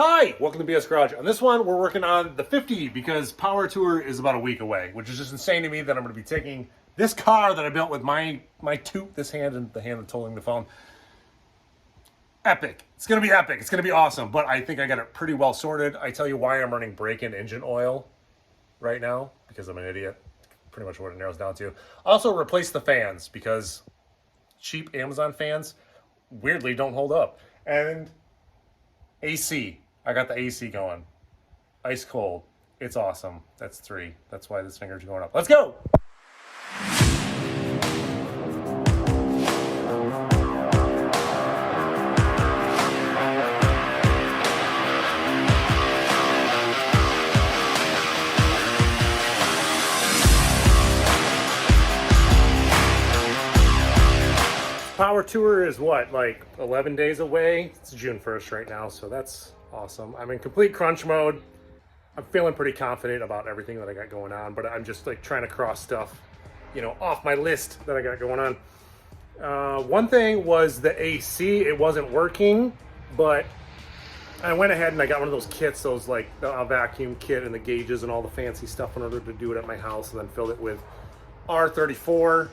Hi, welcome to BS Garage. On this one, we're working on the 50 because Powertour is about a week away, which is just insane to me that I'm going to be taking this car that I built with my toot, this hand, and the hand that's holding the phone. Epic. It's going to be epic. It's going to be awesome, but I think I got it pretty well sorted. I tell you why I'm running brake-in engine oil right now, because I'm an idiot. Pretty much what it narrows down to. Also, replace the fans because cheap Amazon fans weirdly don't hold up. And AC. I got the AC going. Ice cold. It's awesome. That's 3. That's why this finger's going up. Let's go! Powertour is what, like 11 days away? It's June 1st right now, so that's awesome. I'm in complete crunch mode. I'm feeling pretty confident about everything that I got going on, but I'm just like trying to cross stuff, you know, off my list that I got going on. One thing was the AC. It wasn't working, but I went ahead and I got one of those kits, those like a vacuum kit and the gauges and all the fancy stuff in order to do it at my house, and then filled it with R34,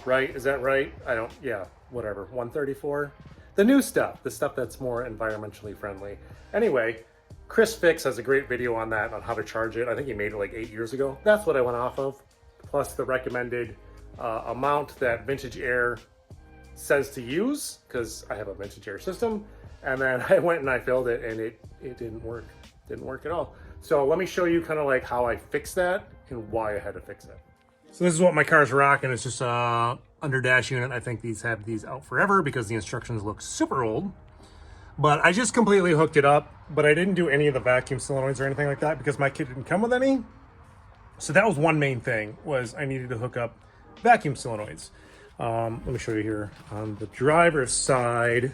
right? Is that right? Yeah, whatever, 134. The new stuff, the stuff that's more environmentally friendly. Anyway, Chris Fix has a great video on that, on how to charge it. I think he made it like 8 years ago. That's what I went off of, plus the recommended amount that Vintage Air says to use, because I have a Vintage Air system. And then I went and I filled it, and it didn't work. Didn't work at all. So let me show you kind of like how I fixed that and why I had to fix it. So this is what my car's rocking. It's just a under dash unit. I think these have these out forever because the instructions look super old. But I just completely hooked it up, but I didn't do any of the vacuum solenoids or anything like that because my kit didn't come with any. So that was one main thing, was I needed to hook up vacuum solenoids. Let me show you here on the driver's side.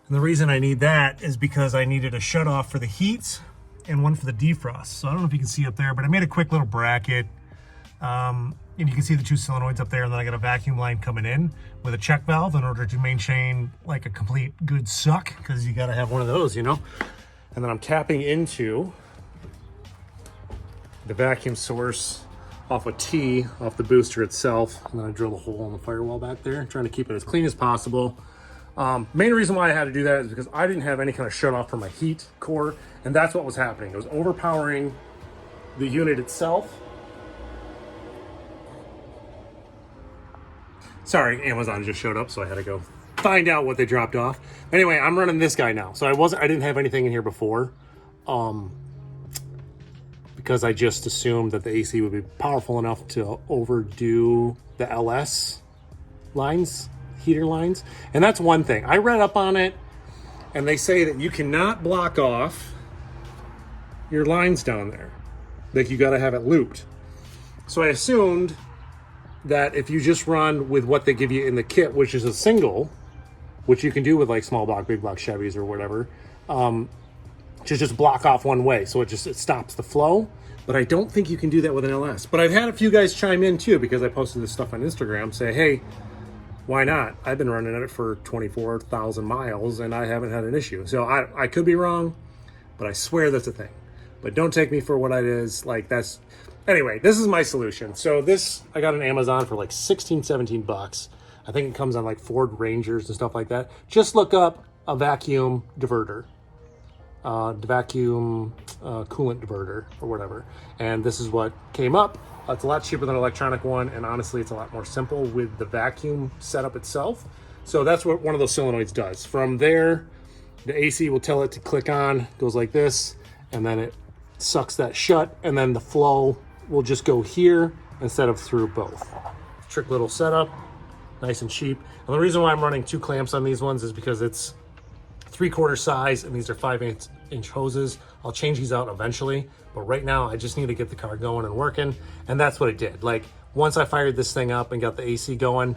And the reason I need that is because I needed a shutoff for the heat and one for the defrost. So I don't know if you can see up there, but I made a quick little bracket. And you can see the 2 solenoids up there, and then I got a vacuum line coming in with a check valve in order to maintain like a complete good suck, because you got to have one of those, you know. And then I'm tapping into the vacuum source off a T, off the booster itself, and then I drill a hole in the firewall back there, trying to keep it as clean as possible. Main reason why I had to do that is because I didn't have any kind of shut off for my heat core, and that's what was happening. It was overpowering the unit itself. Sorry, Amazon just showed up, so I had to go find out what they dropped off. Anyway, I'm running this guy now. So I didn't have anything in here before, because I just assumed that the AC would be powerful enough to overdo the LS lines, heater lines. And that's one thing. I read up on it, and they say that you cannot block off your lines down there. Like, you got to have it looped. So I assumed that if you just run with what they give you in the kit, which is a single, which you can do with like small block, big block Chevys or whatever, to just block off one way. So it stops the flow. But I don't think you can do that with an LS. But I've had a few guys chime in too, because I posted this stuff on Instagram, say, hey, why not? I've been running it for 24,000 miles and I haven't had an issue. So I could be wrong, but I swear that's a thing. But don't take me for what it is. Like, that's... Anyway, this is my solution. So this, I got on Amazon for like 16, 17 bucks. I think it comes on like Ford Rangers and stuff like that. Just look up a vacuum diverter, vacuum coolant diverter or whatever. And this is what came up. It's a lot cheaper than an electronic one. And honestly, it's a lot more simple with the vacuum setup itself. So that's what one of those solenoids does. From there, the AC will tell it to click on, goes like this, and then it sucks that shut, and then the flow will just go here instead of through both. Trick little setup, nice and cheap. And the reason why I'm running 2 clamps on these ones is because it's 3/4 size and these are 5-inch hoses. I'll change these out eventually, but right now I just need to get the car going and working, and that's what it did. Like, once I fired this thing up and got the AC going,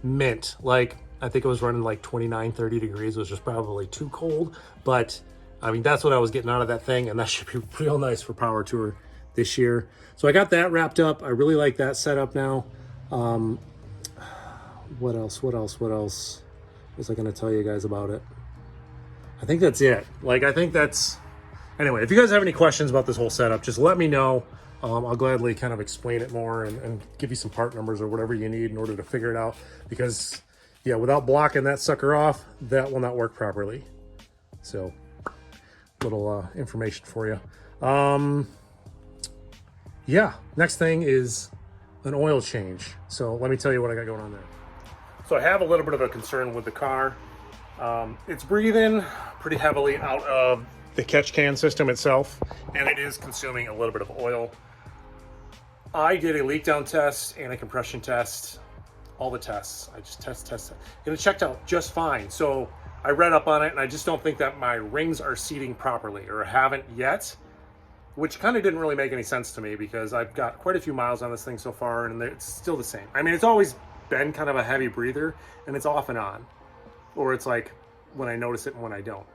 mint. Like, I think it was running like 29, 30 degrees, which was probably too cold, but I mean, that's what I was getting out of that thing, and that should be real nice for Powertour this year. So I got that wrapped up. I really like that setup now. What else? was I going to tell you guys about it? I think that's it. Like, I think that's... Anyway, if you guys have any questions about this whole setup, just let me know. I'll gladly kind of explain it more and give you some part numbers or whatever you need in order to figure it out. Because, yeah, without blocking that sucker off, that will not work properly. So, little information for you. Yeah, next thing is an oil change. So let me tell you what I got going on there. So I have a little bit of a concern with the car. It's breathing pretty heavily out of the catch can system itself, and it is consuming a little bit of oil. I did a leak down test and a compression test, all the tests. I just test, and it checked out just fine. So I read up on it, and I just don't think that my rings are seating properly, or haven't yet, which kind of didn't really make any sense to me because I've got quite a few miles on this thing so far, and it's still the same. I mean, it's always been kind of a heavy breather, and it's off and on, or it's like when I notice it and when I don't.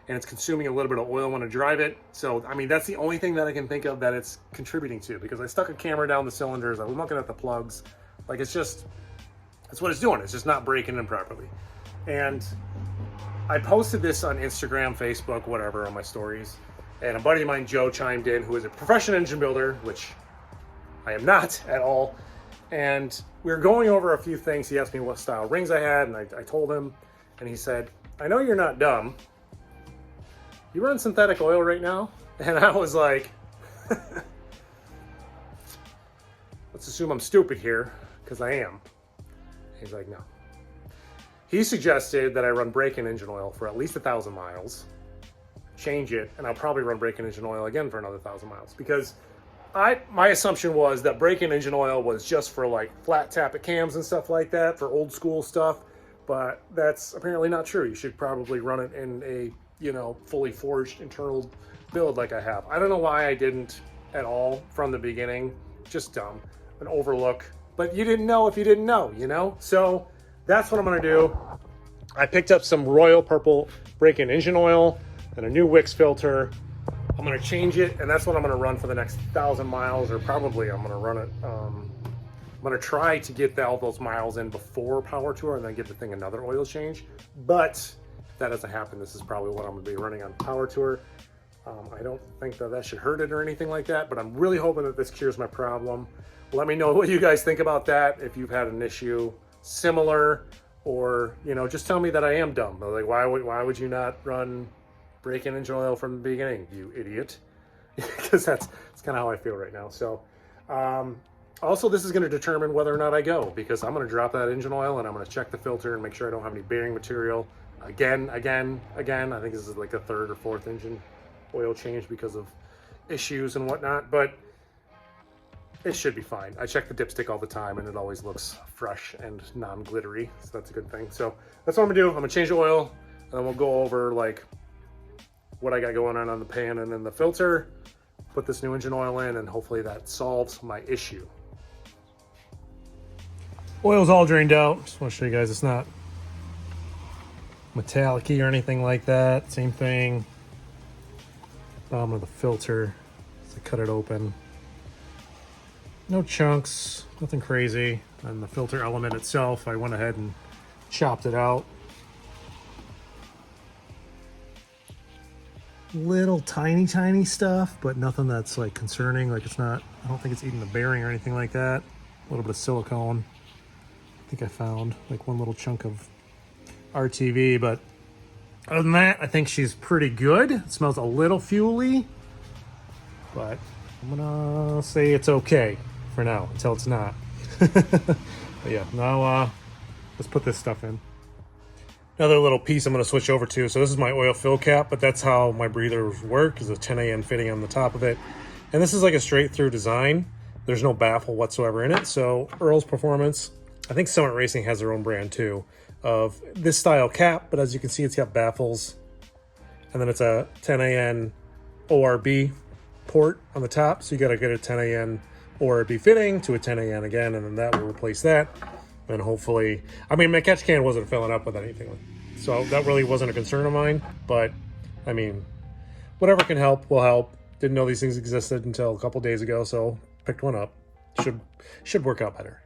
And it's consuming a little bit of oil when I drive it. So, I mean, that's the only thing that I can think of that it's contributing to, because I stuck a camera down the cylinders. I was looking at the plugs. Like, it's just, that's what it's doing. It's just not breaking in properly. And I posted this on Instagram, Facebook, whatever, on my stories. And a buddy of mine, Joe, chimed in, who is a professional engine builder, which I am not at all. And we were going over a few things. He asked me what style rings I had, and I told him, and he said, I know you're not dumb. You run synthetic oil right now? And I was like, let's assume I'm stupid here, because I am. He's like, no. He suggested that I run brake-in engine oil for at least 1,000 miles, change it, and I'll probably run brake-in engine oil again for another 1,000 miles. Because my assumption was that brake-in engine oil was just for like flat tappet cams and stuff like that, for old school stuff. But that's apparently not true. You should probably run it in a, you know, fully forged internal build like I have. I don't know why I didn't at all from the beginning. Just dumb. An overlook. But you didn't know if you didn't know, you know? So that's what I'm gonna do. I picked up some royal purple brake-in engine oil and a new Wix filter. I'm gonna change it, and that's what I'm gonna run for the next 1,000 miles, or probably I'm gonna run it, I'm gonna try to get all those miles in before Powertour and then give the thing another oil change. But if that doesn't happen, this is probably what I'm gonna be running on Powertour. I don't think that should hurt it or anything like that, but I'm really hoping that this cures my problem. Let me know what you guys think about that, if you've had an issue similar, or, you know, just tell me that I am dumb. Like, why would you not run brake-in engine oil from the beginning, you idiot? Because that's kind of how I feel right now. So, also, this is going to determine whether or not I go, because I'm going to drop that engine oil and I'm going to check the filter and make sure I don't have any bearing material. Again. I think this is like the 3rd or 4th engine oil change because of issues and whatnot, but it should be fine. I check the dipstick all the time and it always looks fresh and non-glittery, so that's a good thing. So that's what I'm gonna do. I'm gonna change the oil, and then we'll go over like what I got going on the pan and then the filter, put this new engine oil in, and hopefully that solves my issue. Oil's all drained out. Just want to show you guys it's not metallic-y or anything like that. Same thing. Bottom of the filter. So cut it open. No chunks, nothing crazy. And the filter element itself, I went ahead and chopped it out. Little tiny stuff, but nothing that's like concerning. Like, it's not, I don't think it's eating the bearing or anything like that. A little bit of silicone. I think I found like one little chunk of RTV, but other than that, I think she's pretty good. It smells a little fuel-y, but I'm gonna say it's okay for now until it's not. But yeah, now let's put this stuff in. Another little piece I'm going to switch over to. So this is my oil fill cap, but that's how my breathers work, is a 10AN fitting on the top of it. And this is like a straight through design. There's no baffle whatsoever in it. So Earl's Performance, I think Summit Racing has their own brand too, of this style cap, but as you can see, it's got baffles. And then it's a 10AN ORB port on the top. So you got to get a 10AN ORB fitting to a 10AN again, and then that will replace that. And hopefully, I mean, my catch can wasn't filling up with anything, so that really wasn't a concern of mine. But I mean, whatever can help will help. Didn't know these things existed until a couple days ago, so picked one up. Should work out better.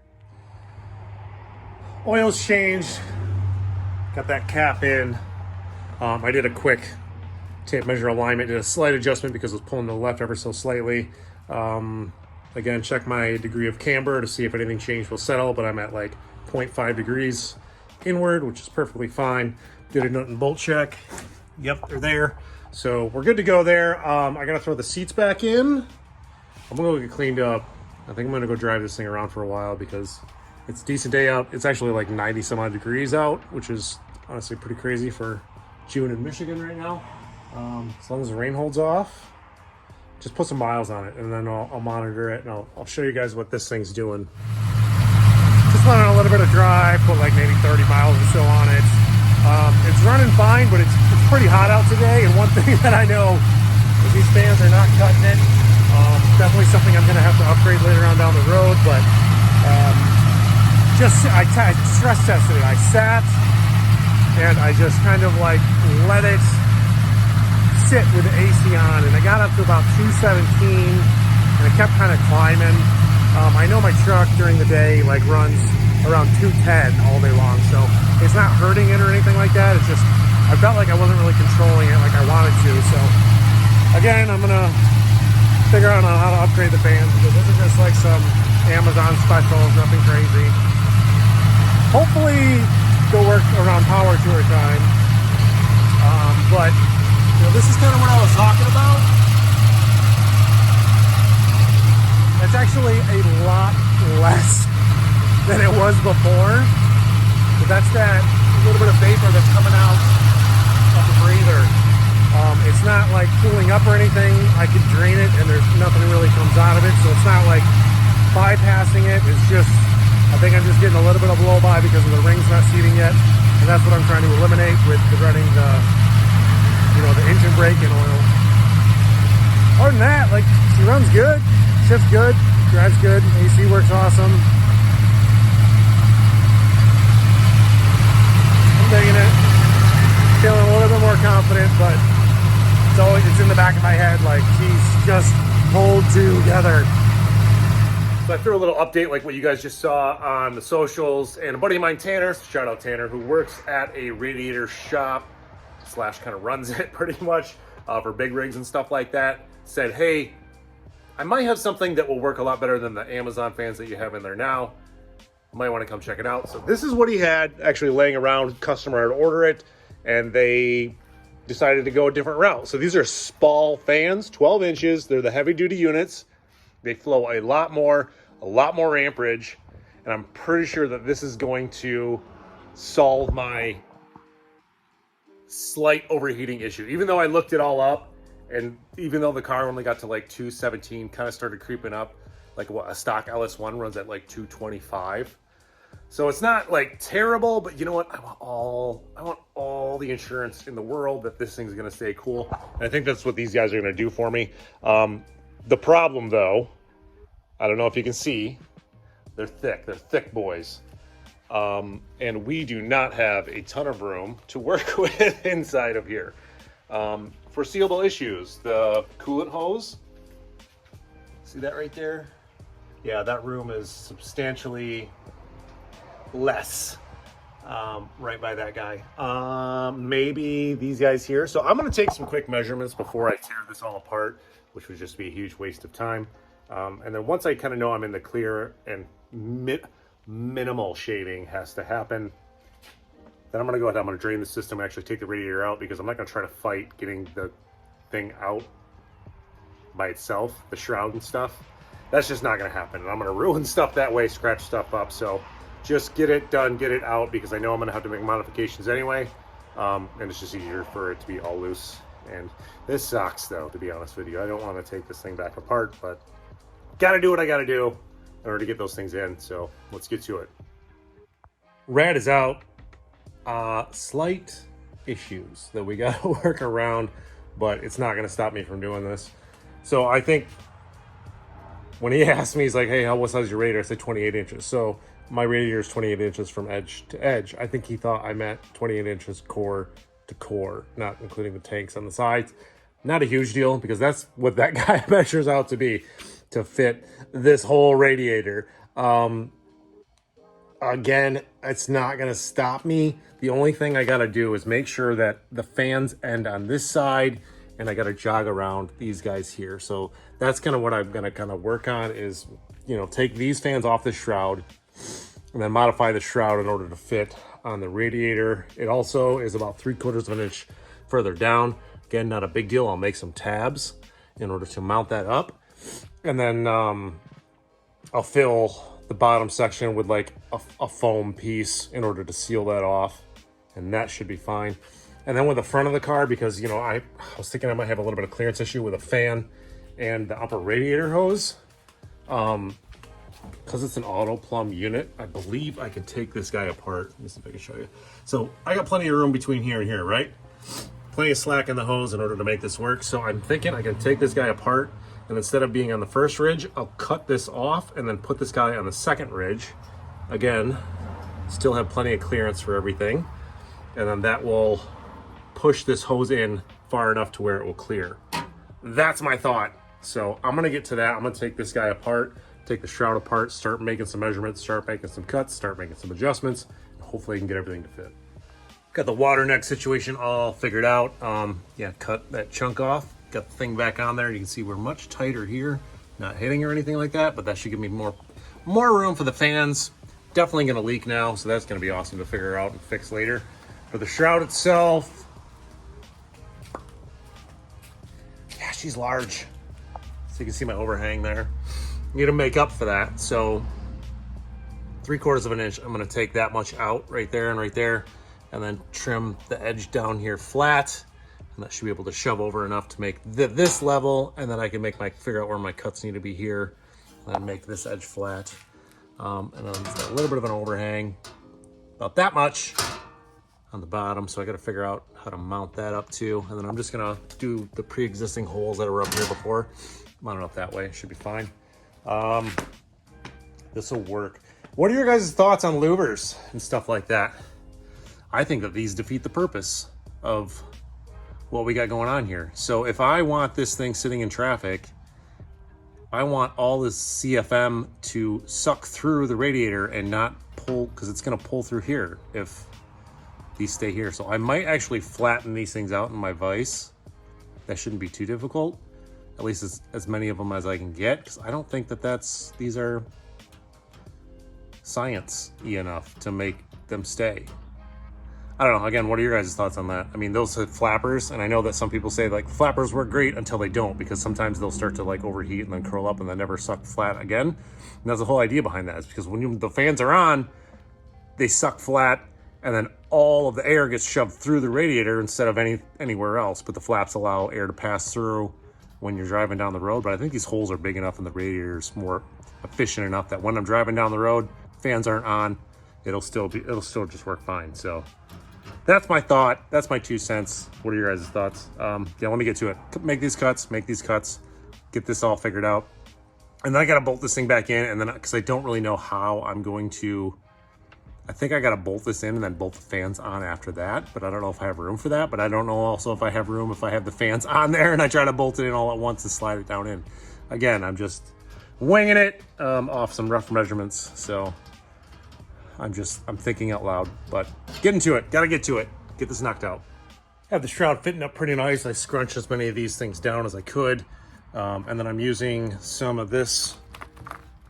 Oil's changed. Got that cap in. I did a quick tape measure alignment, did a slight adjustment because I was pulling to the left ever so slightly. Again, check my degree of camber to see if anything changed will settle, but I'm at like 0.5 degrees inward, which is perfectly fine. Did a nut and bolt check. Yep, they're there. So we're good to go there. I gotta throw the seats back in. I'm gonna go get cleaned up. I think I'm gonna go drive this thing around for a while because it's a decent day out. It's actually like 90 some odd degrees out, which is honestly pretty crazy for June in Michigan right now. As long as the rain holds off, just put some miles on it and then I'll monitor it and I'll show you guys what this thing's doing. Just went on a little bit of drive, put like maybe 30 miles or so on it. It's running fine, but it's pretty hot out today. And one thing that I know is these fans are not cutting it. Definitely something I'm gonna have to upgrade later on down the road, but I stress tested it. I sat and I just kind of like let it sit with the AC on, and I got up to about 217 and it kept kind of climbing. I know my truck during the day like runs around 210 all day long, so it's not hurting it or anything like that. It's just I felt like I wasn't really controlling it like I wanted to. So again, I'm gonna figure out how to upgrade the fans because this is just like some Amazon specials, nothing crazy. Hopefully they'll work around Powertour time. But you know, this is kind of what I was talking about. It's actually a lot less than it was before. But that's that little bit of vapor that's coming out of the breather. It's not like cooling up or anything. I could drain it and there's nothing really comes out of it. So it's not like bypassing it. It's just, I think I'm just getting a little bit of blow by because of the rings not seating yet. And that's what I'm trying to eliminate with running the, you know, the engine brake and oil. Other than that, like, she runs good, shifts good, drives good, AC works awesome. I'm digging it. Feeling a little bit more confident, but it's in the back of my head, like, she's just pulled together. So I threw a little update like what you guys just saw on the socials, and a buddy of mine, Tanner, shout out Tanner, who works at a radiator shop / kind of runs it pretty much for big rigs and stuff like that, said, hey, I might have something that will work a lot better than the Amazon fans that you have in there now. You might want to come check it out. So this is what he had actually laying around. Customer had to order it and they decided to go a different route. So these are Spall fans, 12 inches. They're the heavy duty units. They flow a lot more amperage. And I'm pretty sure that this is going to solve my slight overheating issue. Even though I looked it all up, and even though the car only got to like 217, kind of started creeping up, like what a stock LS1 runs at like 225. So it's not like terrible, but you know what? I want all the insurance in the world that this thing's gonna stay cool. And I think that's what these guys are gonna do for me. The problem though, I don't know if you can see, they're thick boys. And we do not have a ton of room to work with inside of here. Foreseeable issues, the coolant hose, see that right there? Yeah, that room is substantially less right by that guy. Maybe these guys here. So I'm gonna take some quick measurements before I tear this all apart, which would just be a huge waste of time. And then once I kind of know I'm in the clear and minimal shaving has to happen, then I'm gonna go ahead, I'm gonna drain the system and actually take the radiator out because I'm not gonna try to fight getting the thing out by itself, the shroud and stuff. That's just not gonna happen. And I'm gonna ruin stuff that way, scratch stuff up. So just get it done, get it out, because I know I'm gonna have to make modifications anyway. And it's just easier for it to be all loose. And this sucks though, to be honest with you. I don't wanna take this thing back apart, but gotta do what I gotta do in order to get those things in. So let's get to it. Rad is out. Slight issues that we got to work around, but it's not going to stop me from doing this. So I think when he asked me, he's like, hey, what size is your radiator? I said 28 inches. So my radiator is 28 inches from edge to edge. I think he thought I meant 28 inches core to core, not including the tanks on the sides. Not a huge deal because that's what that guy measures out to be, to fit this whole radiator. Again, it's not gonna stop me. The only thing I gotta do is make sure that the fans end on this side, and I gotta jog around these guys here. So that's kind of what I'm gonna kind of work on is, you know, take these fans off the shroud and then modify the shroud in order to fit on the radiator. It also is about 3/4 of an inch further down. Again, not a big deal. I'll make some tabs in order to mount that up. And then I'll fill the bottom section with like a foam piece in order to seal that off. And that should be fine. And then with the front of the car, because, you know, I was thinking I might have a little bit of clearance issue with a fan and the upper radiator hose. Because it's an auto plumb unit, I believe I can take this guy apart. Let me see if I can show you. So I got plenty of room between here and here, right? Plenty of slack in the hose in order to make this work. So I'm thinking I can take this guy apart, and instead of being on the first ridge, I'll cut this off and then put this guy on the second ridge. Again, still have plenty of clearance for everything. And then that will push this hose in far enough to where it will clear. That's my thought. So I'm gonna get to that. I'm gonna take this guy apart, take the shroud apart, start making some measurements, start making some cuts, start making some adjustments, and hopefully I can get everything to fit. Got the water neck situation all figured out. Yeah, cut that chunk off, got the thing back on there. You can see we're much tighter here, not hitting or anything like that, but that should give me more room for the fans. Definitely gonna leak now, so that's gonna be awesome to figure out and fix later. For the shroud itself, yeah, she's large. So you can see my overhang there. Need to make up for that. So 3/4 of an inch, I'm gonna take that much out right there and right there, and then trim the edge down here flat. And that should be able to shove over enough to make this level, and then I can figure out where my cuts need to be here, and then make this edge flat. And then a little bit of an overhang, about that much on the bottom. So I gotta figure out how to mount that up too. And then I'm just gonna do the pre-existing holes that were up here before. Mount it up that way, it should be fine. This will work. What are your guys' thoughts on louvers and stuff like that? I think that these defeat the purpose of what we got going on here. So if I want this thing sitting in traffic, I want all this CFM to suck through the radiator and not pull, because it's gonna pull through here if these stay here. So I might actually flatten these things out in my vise. That shouldn't be too difficult. At least as many of them as I can get, because I don't think that these are science-y enough to make them stay. I don't know. Again, what are your guys' thoughts on that? I mean, those have flappers, and I know that some people say like flappers work great until they don't, because sometimes they'll start to like overheat and then curl up and then never suck flat again. And that's the whole idea behind that, is because when the fans are on, they suck flat, and then all of the air gets shoved through the radiator instead of anywhere else. But the flaps allow air to pass through when you're driving down the road. But I think these holes are big enough and the radiator's more efficient enough that when I'm driving down the road, fans aren't on, it'll still just work fine. So that's my thought. That's my 2 cents. What are your guys' thoughts? Yeah, let me get to it. Make these cuts, get this all figured out. And then I gotta bolt this thing back in, and then, because I don't really know how I'm going to, I think I gotta bolt this in and then bolt the fans on after that, but I don't know if I have room for that. But I don't know also if I have room if I have the fans on there and I try to bolt it in all at once and slide it down in. Again, I'm just winging it off some rough measurements. So I'm thinking out loud, but getting to it, gotta get to it, get this knocked out. Have the shroud fitting up pretty nice. I scrunched as many of these things down as I could. And then I'm using some of this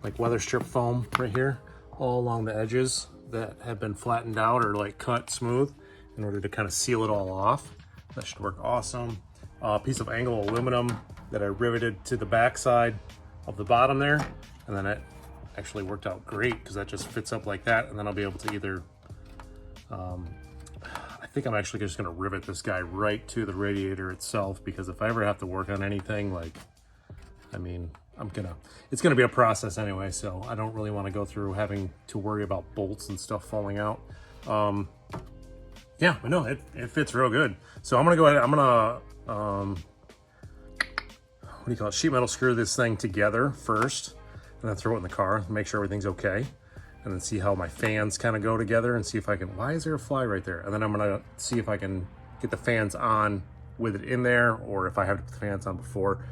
like weather strip foam right here, all along the edges that have been flattened out or like cut smooth in order to kind of seal it all off. That should work awesome. A piece of angle aluminum that I riveted to the back side of the bottom there. And then it actually worked out great because that just fits up like that. And then I'll be able to either, I think I'm actually just gonna rivet this guy right to the radiator itself, because if I ever have to work on anything, like, I mean, it's gonna be a process anyway, so I don't really want to go through having to worry about bolts and stuff falling out. Yeah, but no, it fits real good. So I'm gonna go ahead, I'm gonna, what do you call it? Sheet metal screw this thing together first, and then throw it in the car, make sure everything's okay, and then see how my fans kind of go together and see if I can, why is there a fly right there? And then I'm gonna see if I can get the fans on with it in there, or if I have to put the fans on before.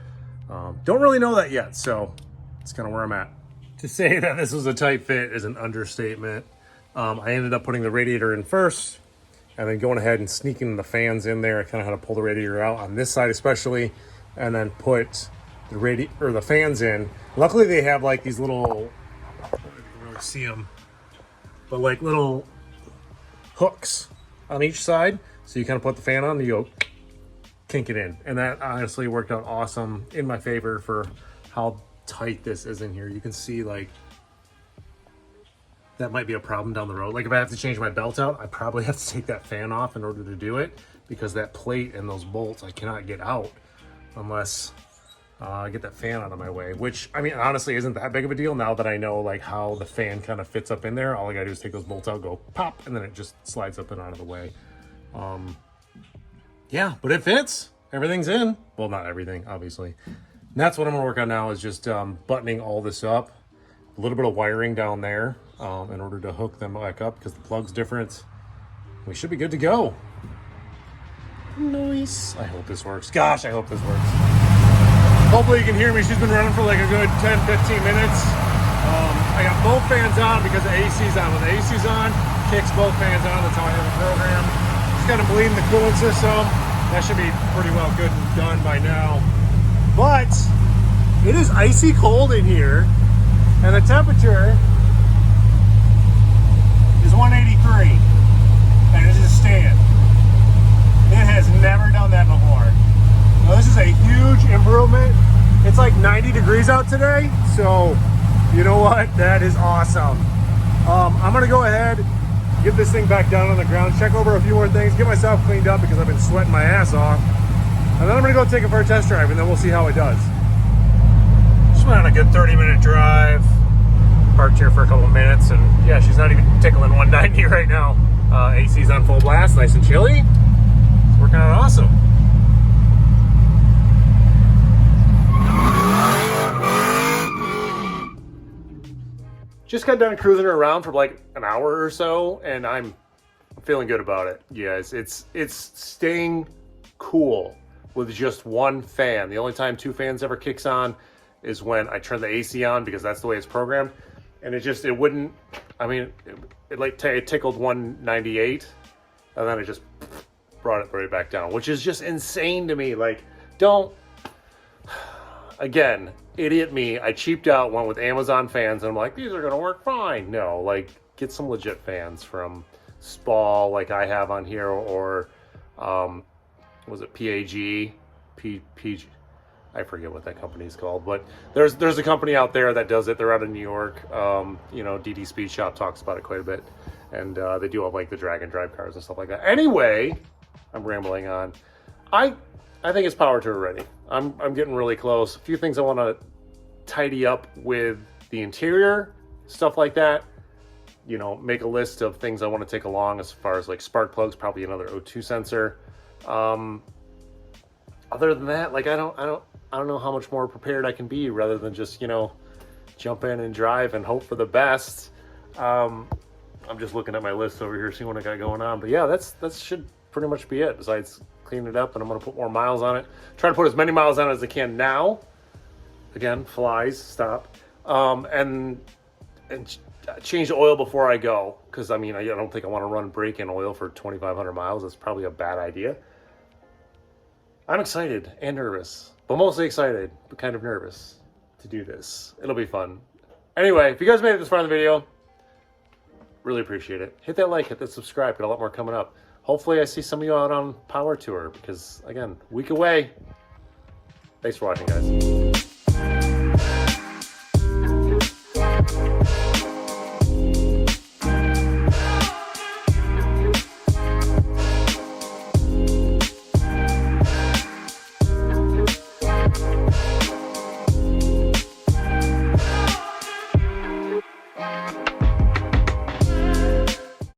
Don't really know that yet, so it's kind of where I'm at. To say that this was a tight fit is an understatement. I ended up putting the radiator in first and then going ahead and sneaking the fans in there. I kind of had to pull the radiator out on this side especially, and then put the fans in. Luckily they have like these little, I don't know if you can really see them, but like little hooks on each side. So you kind of put the fan on and you go kink it in. And that honestly worked out awesome in my favor for how tight this is in here. You can see like that might be a problem down the road. Like if I have to change my belt out, I probably have to take that fan off in order to do it, because that plate and those bolts I cannot get out unless I get that fan out of my way, which I mean honestly isn't that big of a deal now that I know like how the fan kind of fits up in there. All I gotta do is take those bolts out, go pop, and then it just slides up and out of the way. Yeah, but it fits. Everything's in. Well, not everything, obviously. And that's what I'm gonna work on now, is just buttoning all this up. A little bit of wiring down there in order to hook them back up, because the plug's different. We should be good to go. Nice. I hope this works. Gosh, I hope this works. Hopefully you can hear me. She's been running for like a good 10, 15 minutes. I got both fans on because the AC's on. When the AC's on, kicks both fans on. That's how I have it programmed. Just kind of bleeding the cooling system. That should be pretty well good and done by now. But it is icy cold in here, and the temperature is 183, and it is staying. It has never done that before. Now, this is a huge improvement. It's like 90 degrees out today, so you know what? That is awesome. I'm gonna go ahead, get this thing back down on the ground, check over a few more things, get myself cleaned up because I've been sweating my ass off, and then I'm gonna go take it for a test drive, and then we'll see how it does. Just went on a good 30-minute drive, parked here for a couple of minutes, and yeah, she's not even tickling 190 right now. AC's on full blast, nice and chilly. It's working out awesome. Just got done cruising her around for like an hour or so, and I'm feeling good about it. Yes, it's staying cool with just one fan. The only time two fans ever kicks on is when I turn the AC on, because that's the way it's programmed. And it wouldn't, I mean, it tickled 198, and then it just brought it right back down, which is just insane to me. Like, again, idiot me, I cheaped out, went with Amazon fans, and I'm like, these are gonna work fine. No, like, get some legit fans from Spall, like I have on here, or was it PAG? PG? I forget what that company is called, but there's a company out there that does it. They're out of New York. You know, DD Speed Shop talks about it quite a bit, and they do have like the drag and drive cars and stuff like that. Anyway, I'm rambling on. I think it's Powertour ready. I'm getting really close. A few things I want to tidy up with the interior, stuff like that. You know, make a list of things I want to take along as far as like spark plugs, probably another O2 sensor. Other than that, like I don't know how much more prepared I can be, rather than just, you know, jump in and drive and hope for the best. I'm just looking at my list over here, seeing what I got going on. But yeah, that should pretty much be it, besides clean it up, and I'm gonna put more miles on it. Try to put as many miles on it as I can now. Again, flies, stop. And change the oil before I go, because I mean, I don't think I want to run break-in oil for 2,500 miles. That's probably a bad idea. I'm excited and nervous, but mostly excited, but kind of nervous to do this. It'll be fun. Anyway, if you guys made it this far in the video, really appreciate it. Hit that like, hit that subscribe, got a lot more coming up. Hopefully I see some of you out on Powertour, because again, week away. Thanks for watching, guys.